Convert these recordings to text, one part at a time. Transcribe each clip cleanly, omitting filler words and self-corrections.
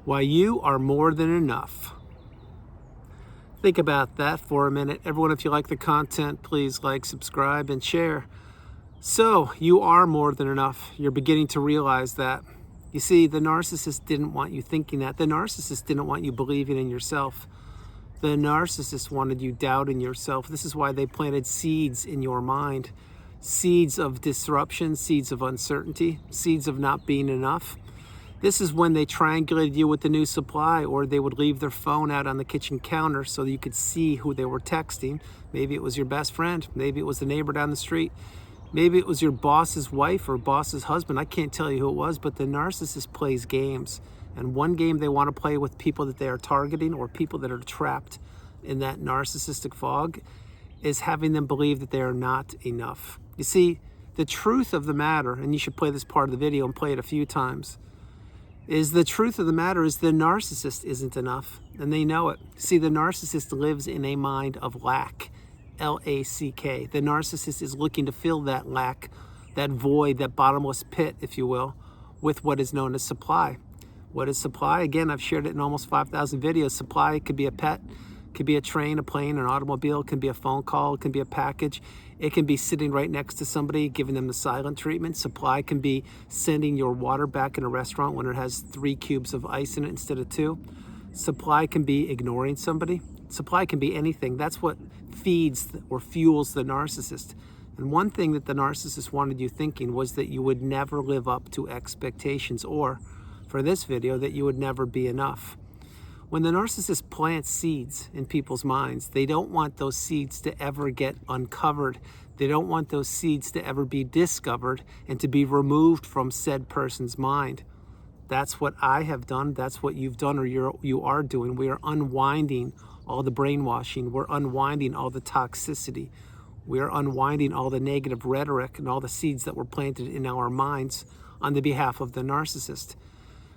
Why you are more than enough. Think about that for a minute. Everyone, if you like the content, please like, subscribe, and share. So, you are more than enough. You're beginning to realize that. You see, the narcissist didn't want you thinking that. The narcissist didn't want you believing in yourself. The narcissist wanted you doubting yourself. This is why they planted seeds in your mind. Seeds of disruption, seeds of uncertainty, seeds of not being enough. This is when they triangulated you with the new supply, or they would leave their phone out on the kitchen counter so that you could see who they were texting. Maybe it was your best friend. Maybe it was the neighbor down the street. Maybe it was your boss's wife or boss's husband. I can't tell you who it was, but the narcissist plays games. And one game they want to play with people that they are targeting or people that are trapped in that narcissistic fog is having them believe that they are not enough. You see, the truth of the matter, and you should play this part of the video and play it a few times, is the truth of the matter is the narcissist isn't enough, and they know it. See, the narcissist lives in a mind of lack, L-A-C-K. The narcissist is looking to fill that lack, that void, that bottomless pit, if you will, with what is known as supply. What is supply? Again, I've shared it in almost 5,000 videos. Supply could be a pet, could be a train, a plane, an automobile, it can be a phone call, it can be a package. It can be sitting right next to somebody, giving them the silent treatment. Supply can be sending your water back in a restaurant when it has 3 cubes of ice in it instead of 2. Supply can be ignoring somebody. Supply can be anything. That's what feeds or fuels the narcissist. And one thing that the narcissist wanted you thinking was that you would never live up to expectations, or for this video, that you would never be enough. When the narcissist plants seeds in people's minds, they don't want those seeds to ever get uncovered. They don't want those seeds to ever be discovered and to be removed from said person's mind. That's what I have done. That's what you've done, or you are doing. We are unwinding all the brainwashing. We're unwinding all the toxicity. We are unwinding all the negative rhetoric and all the seeds that were planted in our minds on the behalf of the narcissist.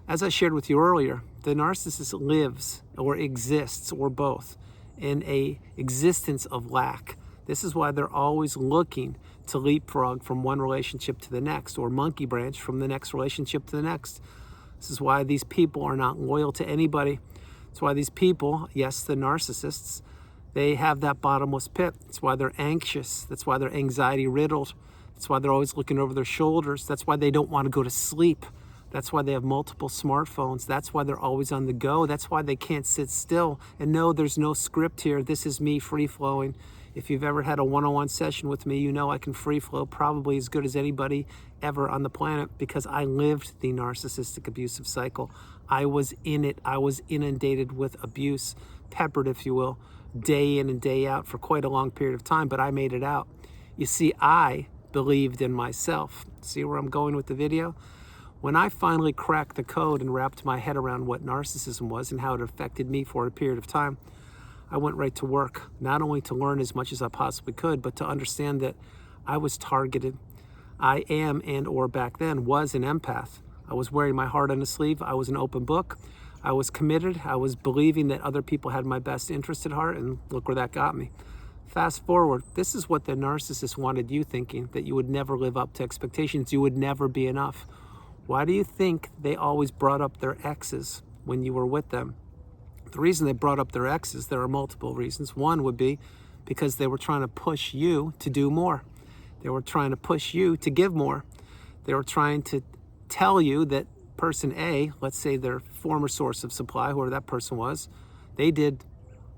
As I shared with you earlier, the narcissist lives or exists, or both, in a existence of lack. This is why they're always looking to leapfrog from one relationship to the next, or monkey branch from the next relationship to the next. This is why these people are not loyal to anybody. It's why these people, yes, the narcissists, they have that bottomless pit. It's why they're anxious. That's why they're anxiety riddled. That's why they're always looking over their shoulders. That's why they don't want to go to sleep. That's why they have multiple smartphones. That's why they're always on the go. That's why they can't sit still. And no, there's no script here. This is me free-flowing. If you've ever had a one-on-one session with me, you know I can free-flow probably as good as anybody ever on the planet, because I lived the narcissistic abusive cycle. I was in it. I was inundated with abuse, peppered, if you will, day in and day out for quite a long period of time, but I made it out. You see, I believed in myself. See where I'm going with the video? When I finally cracked the code and wrapped my head around what narcissism was and how it affected me for a period of time, I went right to work, not only to learn as much as I possibly could, but to understand that I was targeted. I am, and or back then, was an empath. I was wearing my heart on a sleeve. I was an open book. I was committed. I was believing that other people had my best interest at heart, and look where that got me. Fast forward, this is what the narcissist wanted you thinking, that you would never live up to expectations, you would never be enough. Why do you think they always brought up their exes when you were with them? The reason they brought up their exes, there are multiple reasons. One would be because they were trying to push you to do more. They were trying to push you to give more. They were trying to tell you that person A, let's say their former source of supply, whoever that person was, they did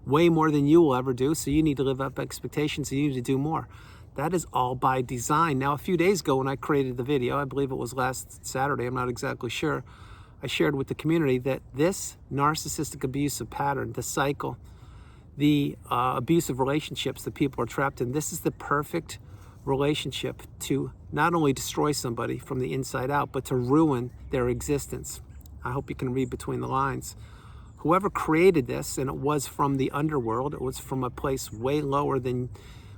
way more than you will ever do, so you need to live up to expectations, so you need to do more. That is all by design. Now, a few days ago when I created the video, I believe it was last Saturday, I'm not exactly sure, I shared with the community that this narcissistic abusive pattern, the cycle, the abusive relationships that people are trapped in, this is the perfect relationship to not only destroy somebody from the inside out, but to ruin their existence. I hope you can read between the lines. Whoever created this, and it was from the underworld, it was from a place way lower than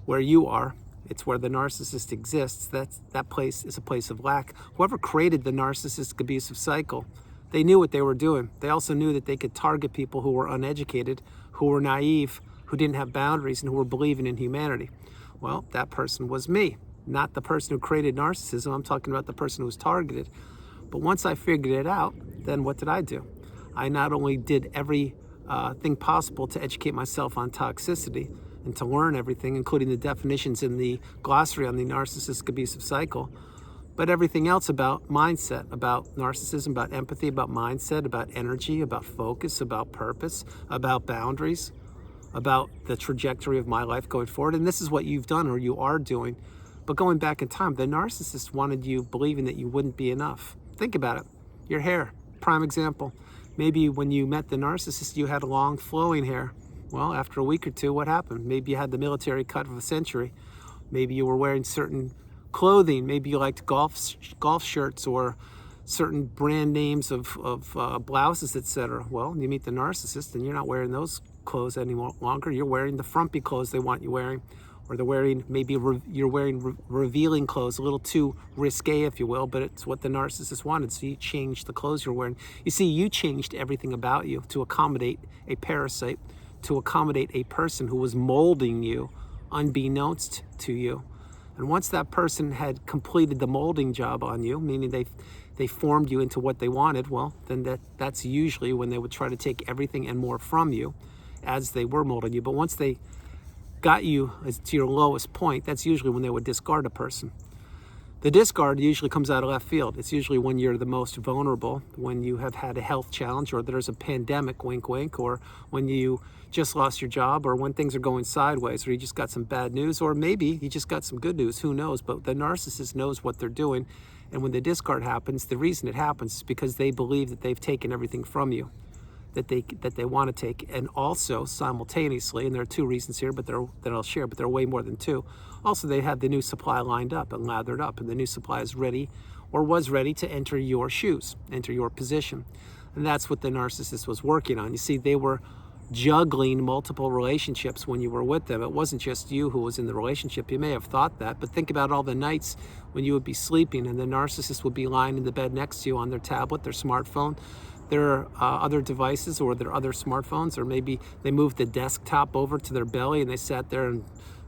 where you are. It's where the narcissist exists. That place is a place of lack. Whoever created the narcissistic abusive cycle, they knew what they were doing. They also knew that they could target people who were uneducated, who were naive, who didn't have boundaries, and who were believing in humanity. Well, that person was me, not the person who created narcissism. I'm talking about the person who was targeted. But once I figured it out, then what did I do? I not only did every thing possible to educate myself on toxicity and to learn everything, including the definitions in the glossary on the narcissistic abusive cycle, but everything else about mindset, about narcissism, about empathy, about mindset, about energy, about focus, about purpose, about boundaries, about the trajectory of my life going forward. And this is what you've done or you are doing. But going back in time, the narcissist wanted you believing that you wouldn't be enough. Think about it. Your hair, prime example. Maybe when you met the narcissist, you had long flowing hair. Well, after a week or two, what happened? Maybe you had the military cut of a century. Maybe you were wearing certain clothing. Maybe you liked golf shirts or certain brand names of blouses, etc. Well, you meet the narcissist and you're not wearing those clothes any longer. You're wearing the frumpy clothes they want you wearing, or they're wearing, maybe you're wearing revealing clothes, a little too risque, if you will, but it's what the narcissist wanted. So you changed the clothes you're wearing. You see, you changed everything about you to accommodate a parasite, to accommodate a person who was molding you unbeknownst to you. And once that person had completed the molding job on you, meaning they formed you into what they wanted, well, then that's usually when they would try to take everything and more from you as they were molding you. But once they got you to your lowest point, that's usually when they would discard a person. The discard usually comes out of left field. It's usually when you're the most vulnerable, when you have had a health challenge, or there's a pandemic, wink, wink, or when you just lost your job, or when things are going sideways, or you just got some bad news, or maybe you just got some good news, who knows? But the narcissist knows what they're doing. And when the discard happens, the reason it happens is because they believe that they've taken everything from you that they want to take. And also simultaneously, and there are two reasons here, but that I'll share, but there are way more than two. Also, they have the new supply lined up and lathered up, and the new supply is ready, or was ready, to enter your shoes, enter your position. And that's what the narcissist was working on. You see, they were juggling multiple relationships when you were with them. It wasn't just you who was in the relationship. You may have thought that, but think about all the nights when you would be sleeping and the narcissist would be lying in the bed next to you on their tablet, their smartphone, their other devices, or their other smartphones, or maybe they moved the desktop over to their belly and they sat there and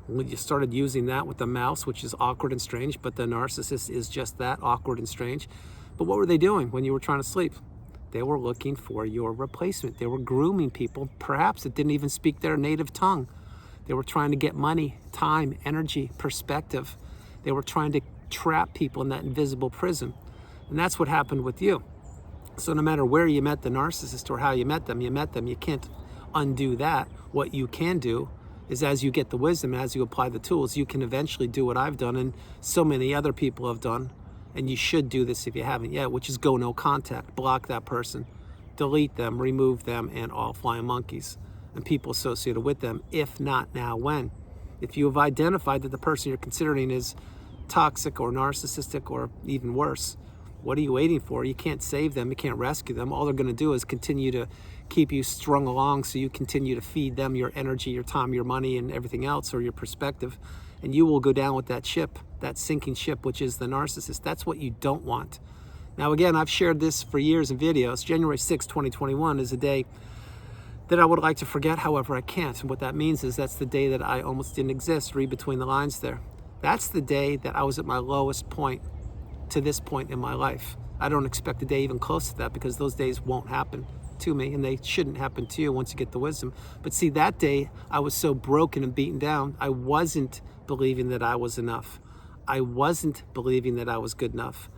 you started using that with the mouse, which is awkward and strange, but the narcissist is just that, awkward and strange. But what were they doing when you were trying to sleep? They were looking for your replacement. They were grooming people, perhaps that didn't even speak their native tongue. They were trying to get money, time, energy, perspective. They were trying to trap people in that invisible prison. And that's what happened with you. So no matter where you met the narcissist or how you met them, you can't undo that. What you can do is, as you get the wisdom, as you apply the tools, you can eventually do what I've done and so many other people have done. And you should do this if you haven't yet, which is go no contact, block that person, delete them, remove them, and all flying monkeys and people associated with them. If not now, when? If you have identified that the person you're considering is toxic or narcissistic or even worse, what are you waiting for? You can't save them. You can't rescue them. All they're going to do is continue to keep you strung along, so you continue to feed them your energy, your time, your money, and everything else, or your perspective. And you will go down with that ship, that sinking ship, which is the narcissist. That's what you don't want. Now, again, I've shared this for years in videos. January 6, 2021 is a day that I would like to forget, however I can't. And what that means is that's the day that I almost didn't exist. Read between the lines there. That's the day that I was at my lowest point to this point in my life. I don't expect a day even close to that, because those days won't happen to me, and they shouldn't happen to you once you get the wisdom. But see, that day I was so broken and beaten down, I wasn't believing that I was enough. I wasn't believing that I was good enough.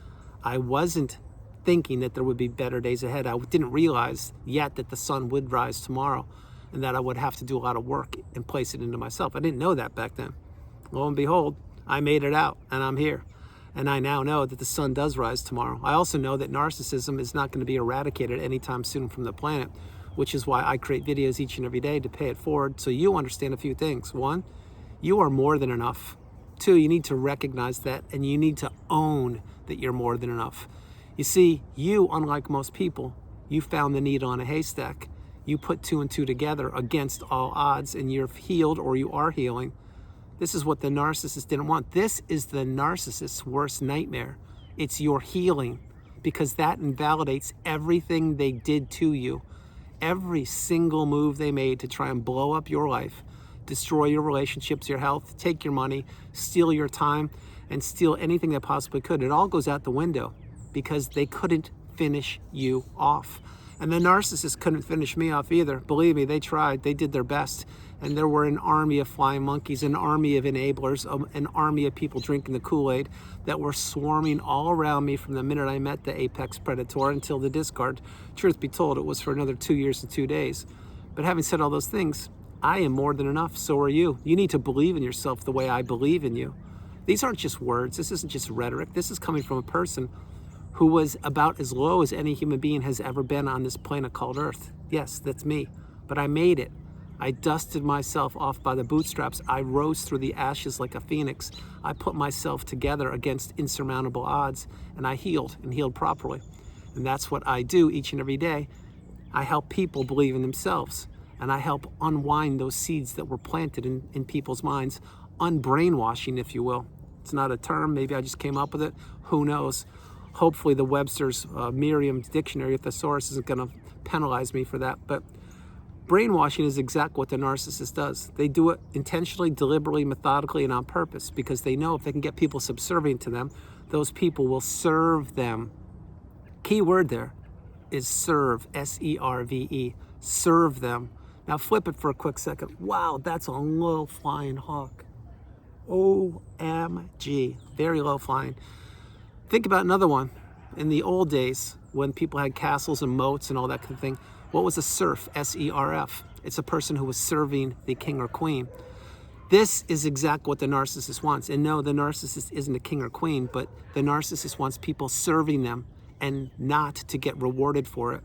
I wasn't thinking that there would be better days ahead. I didn't realize yet that the sun would rise tomorrow and that I would have to do a lot of work and place it into myself. I didn't know that back then. Lo and behold, I made it out and I'm here. And I now know that the sun does rise tomorrow. I also know that narcissism is not going to be eradicated anytime soon from the planet, which is why I create videos each and every day to pay it forward, so you understand a few things. One, you are more than enough. Two, you need to recognize that, and you need to own that you're more than enough. You see, you, unlike most people, you found the needle in a haystack. You put two and two together against all odds, and you're healed, or you are healing. This is what the narcissist didn't want. This is the narcissist's worst nightmare. It's your healing, because that invalidates everything they did to you. Every single move they made to try and blow up your life, destroy your relationships, your health, take your money, steal your time, and steal anything they possibly could. It all goes out the window because they couldn't finish you off. And the narcissists couldn't finish me off either. Believe me, they tried. They did their best. And there were an army of flying monkeys, an army of enablers, an army of people drinking the Kool-Aid that were swarming all around me from the minute I met the apex predator until the discard. Truth be told, it was for another 2 years and 2 days. But having said all those things, I am more than enough. So are you. You need to believe in yourself the way I believe in you. These aren't just words. This isn't just rhetoric. This is coming from a person who was about as low as any human being has ever been on this planet called Earth. Yes, that's me. But I made it. I dusted myself off by the bootstraps. I rose through the ashes like a phoenix. I put myself together against insurmountable odds, and I healed, and healed properly. And that's what I do each and every day. I help people believe in themselves, and I help unwind those seeds that were planted in people's minds, unbrainwashing, if you will. It's not a term. Maybe I just came up with it. Who knows? Hopefully the Webster's Merriam's Dictionary, thesaurus, isn't going to penalize me for that. But brainwashing is exactly what the narcissist does. They do it intentionally, deliberately, methodically, and on purpose because they know if they can get people subservient to them, those people will serve them. Key word there is serve, S-E-R-V-E, serve them. Now flip it for a quick second. Wow, that's a low flying hawk. OMG, very low flying. Think about another one. In the old days, when people had castles and moats and all that kind of thing, what was a serf? S-E-R-F. It's a person who was serving the king or queen. This is exactly what the narcissist wants. And no, the narcissist isn't a king or queen, but the narcissist wants people serving them and not to get rewarded for it.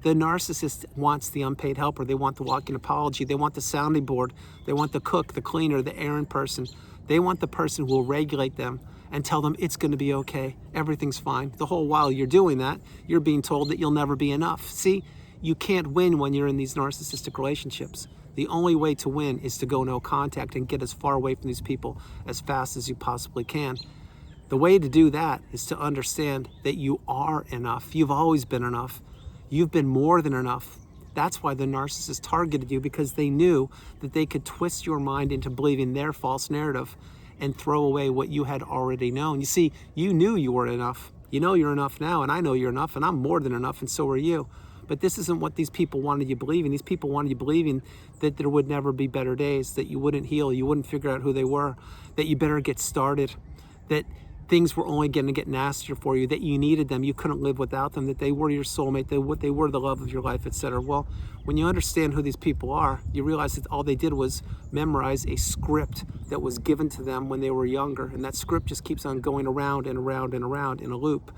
The narcissist wants the unpaid helper. They want the walking apology. They want the sounding board. They want the cook, the cleaner, the errand person. They want the person who will regulate them and tell them it's going to be okay. Everything's fine. The whole while you're doing that, you're being told that you'll never be enough. See, you can't win when you're in these narcissistic relationships. The only way to win is to go no contact and get as far away from these people as fast as you possibly can. The way to do that is to understand that you are enough. You've always been enough. You've been more than enough. That's why the narcissist targeted you, because they knew that they could twist your mind into believing their false narrative and throw away what you had already known. You see, you knew you were enough. You know you're enough now, and I know you're enough, and I'm more than enough, and so are you. But this isn't what these people wanted you believing. These people wanted you believing that there would never be better days, that you wouldn't heal, you wouldn't figure out who they were, that you better get started, that things were only going to get nastier for you, that you needed them, you couldn't live without them, that they were your soulmate, that they were the love of your life, etc. Well, when you understand who these people are, you realize that all they did was memorize a script that was given to them when they were younger, and that script just keeps on going around and around and around in a loop.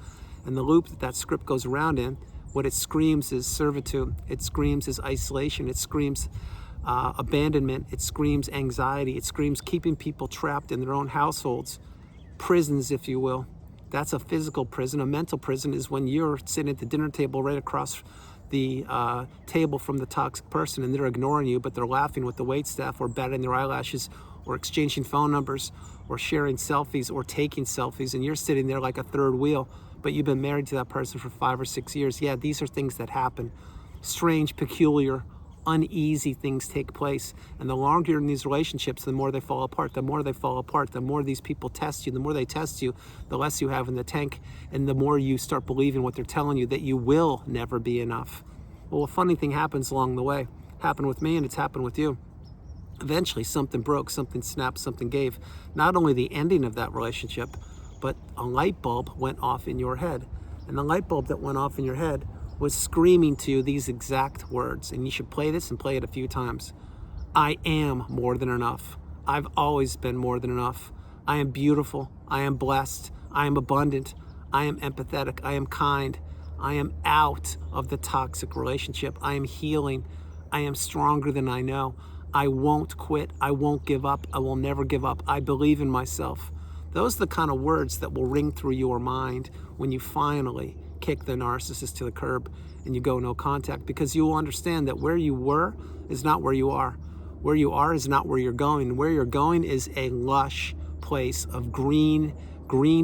And the loop that script goes around in, what it screams is servitude, it screams is isolation, it screams abandonment, it screams anxiety, it screams keeping people trapped in their own households, prisons, if you will. That's a physical prison. A mental prison is when you're sitting at the dinner table right across the table from the toxic person and they're ignoring you, but they're laughing with the waitstaff or batting their eyelashes or exchanging phone numbers or sharing selfies or taking selfies, and you're sitting there like a third wheel, but you've been married to that person for 5 or 6 years. Yeah, these are things that happen. Strange, peculiar, uneasy things take place. And the longer you're in these relationships, the more they fall apart. The more they fall apart, the more these people test you. The more they test you, the less you have in the tank. And the more you start believing what they're telling you, that you will never be enough. Well, a funny thing happens along the way. Happened with me, and it's happened with you. Eventually, something broke, something snapped, something gave. Not only the ending of that relationship, but a light bulb went off in your head. And the light bulb that went off in your head was screaming to you these exact words. And you should play this and play it a few times. I am more than enough. I've always been more than enough. I am beautiful. I am blessed. I am abundant. I am empathetic. I am kind. I am out of the toxic relationship. I am healing. I am stronger than I know. I won't quit. I won't give up. I will never give up. I believe in myself. Those are the kind of words that will ring through your mind when you finally kick the narcissist to the curb and you go no contact, because you will understand that where you were is not where you are. Where you are is not where you're going. Where you're going is a lush place of green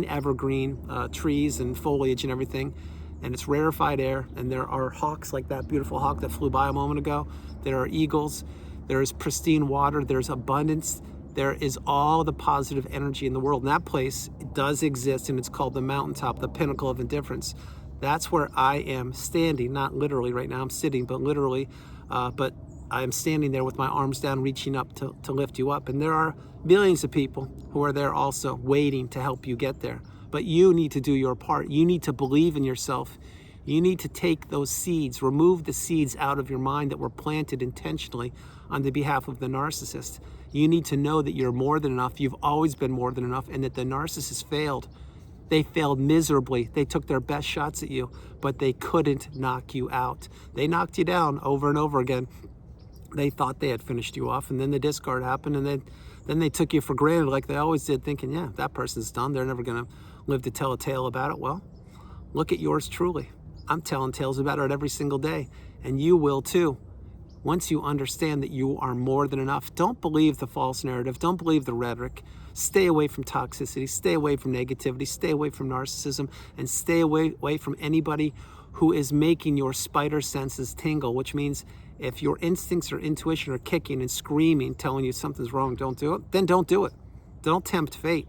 evergreen trees and foliage and everything. And it's rarefied air, and there are hawks like that beautiful hawk that flew by a moment ago. There are eagles. There is pristine water. There's abundance. There is all the positive energy in the world. And that place does exist, and it's called the mountaintop, the pinnacle of indifference. That's where I am standing, not literally right now, I'm sitting, but literally, but I am standing there with my arms down, reaching up to lift you up. And there are millions of people who are there also waiting to help you get there. But you need to do your part. You need to believe in yourself. You need to take those seeds, remove the seeds out of your mind that were planted intentionally on the behalf of the narcissist. You need to know that you're more than enough. You've always been more than enough, and that the narcissist failed. They failed miserably. They took their best shots at you, but they couldn't knock you out. They knocked you down over and over again. They thought they had finished you off, and then the discard happened, and then they took you for granted like they always did, thinking, yeah, that person's done. They're never going to live to tell a tale about it. Well, look at yours truly. I'm telling tales about it every single day, and you will too. Once you understand that you are more than enough, don't believe the false narrative. Don't believe the rhetoric. Stay away from toxicity. Stay away from negativity. Stay away from narcissism, and stay away from anybody who is making your spider senses tingle, which means if your instincts or intuition are kicking and screaming, telling you something's wrong, don't do it, then don't do it. Don't tempt fate.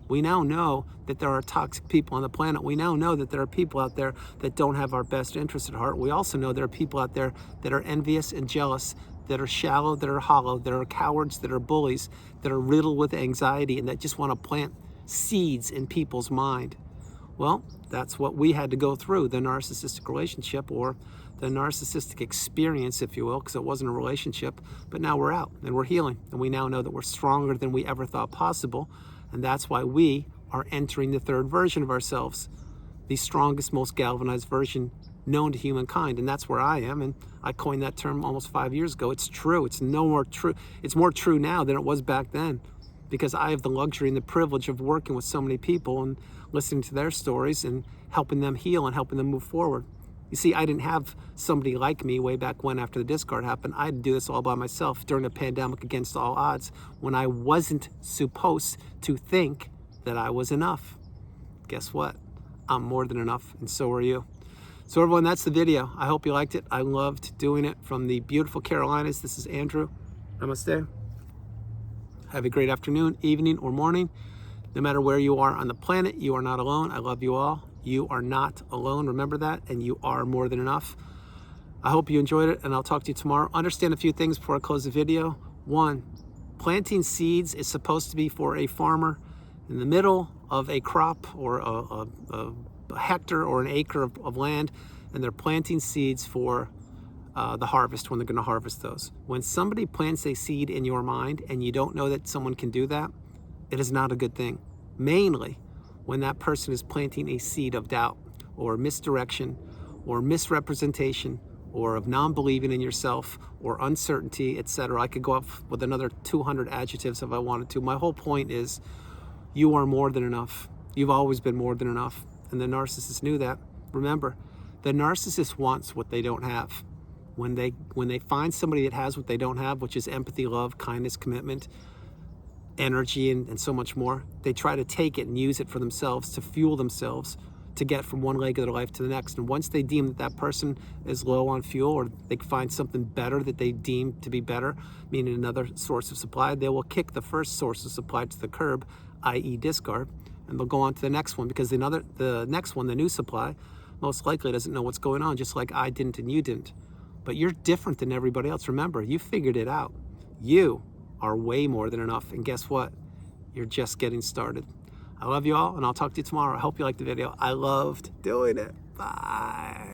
We now know that there are toxic people on the planet. We now know that there are people out there that don't have our best interests at heart. We also know there are people out there that are envious and jealous, that are shallow, that are hollow, that are cowards, that are bullies, that are riddled with anxiety, and that just want to plant seeds in people's mind. Well, that's what we had to go through, the narcissistic relationship, or the narcissistic experience, if you will, because it wasn't a relationship. But now we're out and we're healing, and we now know that we're stronger than we ever thought possible. And that's why we are entering the third version of ourselves, the strongest, most galvanized version known to humankind. And that's where I am. And I coined that term almost 5 years ago. It's true. It's no more true. It's more true now than it was back then, because I have the luxury and the privilege of working with so many people and listening to their stories and helping them heal and helping them move forward. You see, I didn't have somebody like me way back when after the discard happened. I had to do this all by myself during a pandemic against all odds, when I wasn't supposed to think that I was enough. Guess what? I'm more than enough, and so are you. So everyone, that's the video. I hope you liked it. I loved doing it from the beautiful Carolinas. This is Andrew. Namaste. Have a great afternoon, evening, or morning. No matter where you are on the planet, you are not alone. I love you all. You are not alone. Remember that, and you are more than enough. I hope you enjoyed it, and I'll talk to you tomorrow. Understand a few things before I close the video. One, planting seeds is supposed to be for a farmer in the middle of a crop, or a hectare or an acre of land, and they're planting seeds for the harvest, when they're going to harvest those. When somebody plants a seed in your mind and you don't know that someone can do that, it is not a good thing. Mainly when that person is planting a seed of doubt or misdirection or misrepresentation or of non-believing in yourself or uncertainty, etc. I could go up with another 200 adjectives if I wanted to. My whole point is, you are more than enough. You've always been more than enough. And the narcissist knew that. Remember, the narcissist wants what they don't have. When they find somebody that has what they don't have, which is empathy, love, kindness, commitment, energy, and so much more, they try to take it and use it for themselves, to fuel themselves, to get from one leg of their life to the next. And once they deem that that person is low on fuel, or they find something better that they deem to be better, meaning another source of supply, they will kick the first source of supply to the curb, i.e. discard, and they'll go on to the next one, because the next one, the new supply, most likely doesn't know what's going on, just like I didn't and you didn't. But you're different than everybody else. Remember, you figured it out. You are way more than enough. And guess what? You're just getting started. I love you all, and I'll talk to you tomorrow. I hope you liked the video. I loved doing it. Bye.